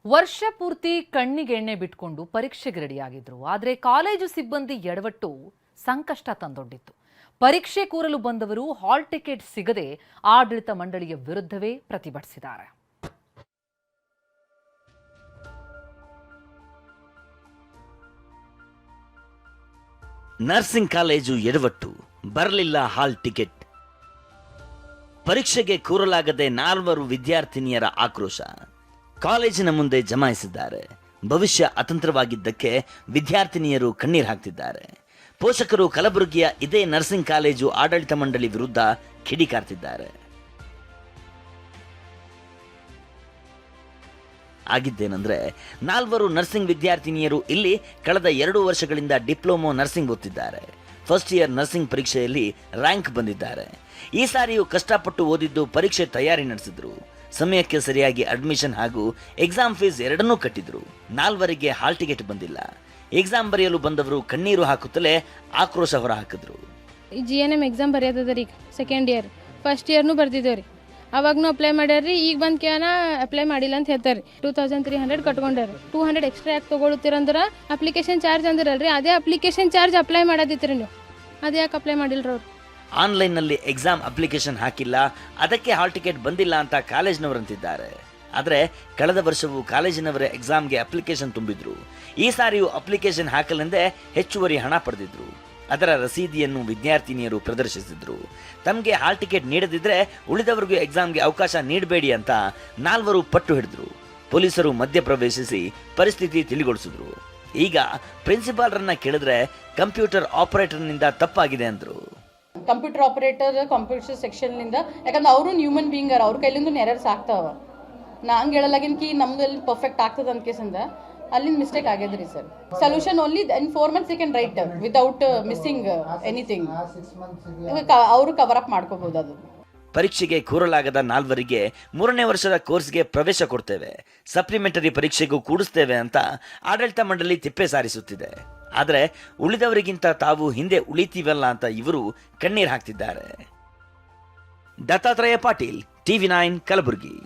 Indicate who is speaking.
Speaker 1: ವರ್ಷ ಪೂರ್ತಿ ಕಣ್ಣಿಗೆ ಎಣ್ಣೆ ಬಿಟ್ಕೊಂಡು ಪರೀಕ್ಷೆಗೆ ರೆಡಿಯಾಗಿದ್ರು. ಆದರೆ ಕಾಲೇಜು ಸಿಬ್ಬಂದಿ ಎಡವಟ್ಟು ಸಂಕಷ್ಟ ತಂದೊಡ್ಡಿತ್ತು. ಪರೀಕ್ಷೆ ಕೂರಲು ಬಂದವರು ಹಾಲ್ ಟಿಕೆಟ್ ಸಿಗದೆ ಆಡಳಿತ ಮಂಡಳಿಯ ವಿರುದ್ಧವೇ ಪ್ರತಿಭಟಿಸಿದ್ದಾರೆ.
Speaker 2: ನರ್ಸಿಂಗ್ ಕಾಲೇಜು ಎಡವಟ್ಟು, ಬರಲಿಲ್ಲ ಹಾಲ್ ಟಿಕೆಟ್. ಪರೀಕ್ಷೆಗೆ ಕೂರಲಾಗದೆ 4 ವಿದ್ಯಾರ್ಥಿನಿಯರ ಆಕ್ರೋಶ. ಕಾಲೇಜಿನ ಮುಂದೆ ಜಮಾಯಿಸಿದ್ದಾರೆ. ಭವಿಷ್ಯ ಅತಂತ್ರವಾಗಿದ್ದಕ್ಕೆ ವಿದ್ಯಾರ್ಥಿನಿಯರು ಕಣ್ಣೀರು ಹಾಕ್ತಿದ್ದಾರೆ. ಪೋಷಕರು ಕಲಬುರಗಿಯ ಇದೇ ನರ್ಸಿಂಗ್ ಕಾಲೇಜು ಆಡಳಿತ ಮಂಡಳಿ ವಿರುದ್ಧ ಕಿಡಿಕಾರ್ತಿದ್ದಾರೆ. ಆಗಿದ್ದೇನೆಂದ್ರೆ 4 ನರ್ಸಿಂಗ್ ವಿದ್ಯಾರ್ಥಿನಿಯರು ಇಲ್ಲಿ ಕಳೆದ 2 ವರ್ಷಗಳಿಂದ ಡಿಪ್ಲೊಮೊ ನರ್ಸಿಂಗ್ ಓದ್ತಿದ್ದಾರೆ. ಫಸ್ಟ್ ಇಯರ್ ನರ್ಸಿಂಗ್ ಪರೀಕ್ಷೆಯಲ್ಲಿ ರ್ಯಾಂಕ್ ಬಂದಿದ್ದಾರೆ. ಈ ಸಾರಿಯೂ ಕಷ್ಟಪಟ್ಟು ಓದಿದ್ದು ಪರೀಕ್ಷೆ ತಯಾರಿ ನಡೆಸಿದ್ರು. ಸಮಯಕ್ಕೆ ಸರಿಯಾಗಿ ಅಡ್ಮಿಷನ್ ಹಾಗೂ ಎಕ್ಸಾಮ್ ಫೀಸ್ ಎರಡನ್ನೂ ಕಟ್ಟಿದ್ರು. 4 ಹಾಲ್ ಟಿಕೆಟ್ ಬಂದಿಲ್ಲ. ಎಕ್ಸಾಮ್ ಬರೆಯಲು ಬಂದವರು ಕಣ್ಣೀರು ಹಾಕುತ್ತಲೇ ಆಕ್ರೋಶ ಹೊರ ಹಾಕಿದ್ರು.
Speaker 3: GNM ಎಕ್ಸಾಮ್ ಬರೆಯೋದರಿ ಸೆಕೆಂಡ್ ಇಯರ್ ಫಸ್ಟ್ ಇಯರ್ನು ಬರ್ದಿದ್ದೇವ್ರಿ. ಅವಾಗೂ ಅಪ್ಲೈ ಮಾಡ್ಯಾರ್ರಿ. ಈಗ ಬಂದು ಕೇನ ಅಪ್ಲೈ ಮಾಡಿಲ್ಲ ಅಂತ ಹೇಳ್ತಾರೆ. 2300 ಕಟ್ಕೊಂಡಾರ. 200 ಎಕ್ಸ್ಟ್ರಾ ಯಾಕೆ ತೊಗೊಳುತ್ತೀರಂದ್ರೆ ಅಪ್ಲಿಕೇಶನ್ ಚಾರ್ಜ್ ಅಂದಿರಲ್ರಿ, ಅದೇ ಅಪ್ಲಿಕೇಶನ್ ಚಾರ್ಜ್ ಅಪ್ಲೈ ಮಾಡೋದಿತ್ರಿ ನೀವು. ಅದೇ ಯಾಕೆ ಅಪ್ಲೈ ಮಾಡಿಲ್ರಿ ಅವ್ರು?
Speaker 2: ಆನ್ಲೈನ್ನಲ್ಲಿ ಎಕ್ಸಾಮ್ ಅಪ್ಲಿಕೇಶನ್ ಹಾಕಿಲ್ಲ, ಅದಕ್ಕೆ ಹಾಲ್ ಟಿಕೆಟ್ ಬಂದಿಲ್ಲ ಅಂತ ಕಾಲೇಜಿನವರಂತಿದ್ದಾರೆ. ಆದರೆ ಕಳೆದ ವರ್ಷವೂ ಕಾಲೇಜಿನವರೇ ಎಕ್ಸಾಮ್ಗೆ ಅಪ್ಲಿಕೇಶನ್ ತುಂಬಿದ್ರು. ಈ ಸಾರಿಯೂ ಅಪ್ಲಿಕೇಶನ್ ಹಾಕಲೆಂದೇ ಹೆಚ್ಚುವರಿ ಹಣ ಪಡೆದಿದ್ರು. ಅದರ ರಸೀದಿಯನ್ನು ವಿದ್ಯಾರ್ಥಿನಿಯರು ಪ್ರದರ್ಶಿಸಿದ್ರು. ತಮಗೆ ಹಾಲ್ ಟಿಕೆಟ್ ನೀಡದಿದ್ರೆ ಉಳಿದವರಿಗೂ ಎಕ್ಸಾಮ್ಗೆ ಅವಕಾಶ ನೀಡಬೇಡಿ ಅಂತ 4 ಪಟ್ಟು ಹಿಡಿದ್ರು. ಪೊಲೀಸರು ಮಧ್ಯಪ್ರವೇಶಿಸಿ ಪರಿಸ್ಥಿತಿ ತಿಳಿಗೊಳಿಸಿದ್ರು. ಈಗ ಪ್ರಿನ್ಸಿಪಾಲ್ರನ್ನ ಕೇಳಿದ್ರೆ ಕಂಪ್ಯೂಟರ್ ಆಪರೇಟರ್ನಿಂದ ತಪ್ಪಾಗಿದೆ ಅಂದ್ರು.
Speaker 4: ಕಂಪ್ಯೂಟರ್ ಆಪರೇಟರ್ ಕಂಪ್ಯೂಟರ್ ಸೆಕ್ಷನ್ನಿಂದ, ಯಾಕಂದ್ರೆ ಅವರು ಹ್ಯೂಮನ್ ಬೀಯಿಂಗ್ ಅವ್ರ ಕೈಲಿಂದ ಎರರ್ಸ್ ಆಗ್ತಾವ. ನಾ ಹಂಗೆ ಹೇಳಲಾಗಿನ್ ಕಿ ನಮ್ದು ಎಲ್ಲಿ ಪರ್ಫೆಕ್ಟ್ ಆಗ್ತದೆ ಅಂತ ಕೇಸಂದ ಅಲ್ಲಿಂದ ಮಿಸ್ಟೇಕ್ ಆಗ್ಯದ್ರಿ sir. Solution only in 4 months they write without missing anything. ಅವರು ಕವರ್ ಅಪ್ ಮಾಡ್ಕೋಬಹುದು. ಅದು
Speaker 2: ಪರೀಕ್ಷೆಗೆ ಕೂರಲಾಗದ 4 3ನೇ ವರ್ಷದ ಕೋರ್ಸ್ಗೆ ಪ್ರವೇಶ ಕೊಡ್ತೇವೆ, ಸಪ್ಲಿಮೆಂಟರಿ ಪರೀಕ್ಷೆಗೂ ಕೂಡಿಸ್ತೇವೆ ಅಂತ ಆಡಳಿತ ಮಂಡಳಿ ತಿಪ್ಪೆ ಸಾರಿಸುತ್ತಿದೆ. ಆದರೆ ಉಳಿದವರಿಗಿಂತ ತಾವು ಹಿಂದೆ ಉಳಿತೀವಲ್ಲ ಅಂತ ಇವರು ಕಣ್ಣೀರು ಹಾಕ್ತಿದ್ದಾರೆ. ದತ್ತಾತ್ರೇಯ ಪಾಟೀಲ್, TV9 ಕಲಬುರಗಿ.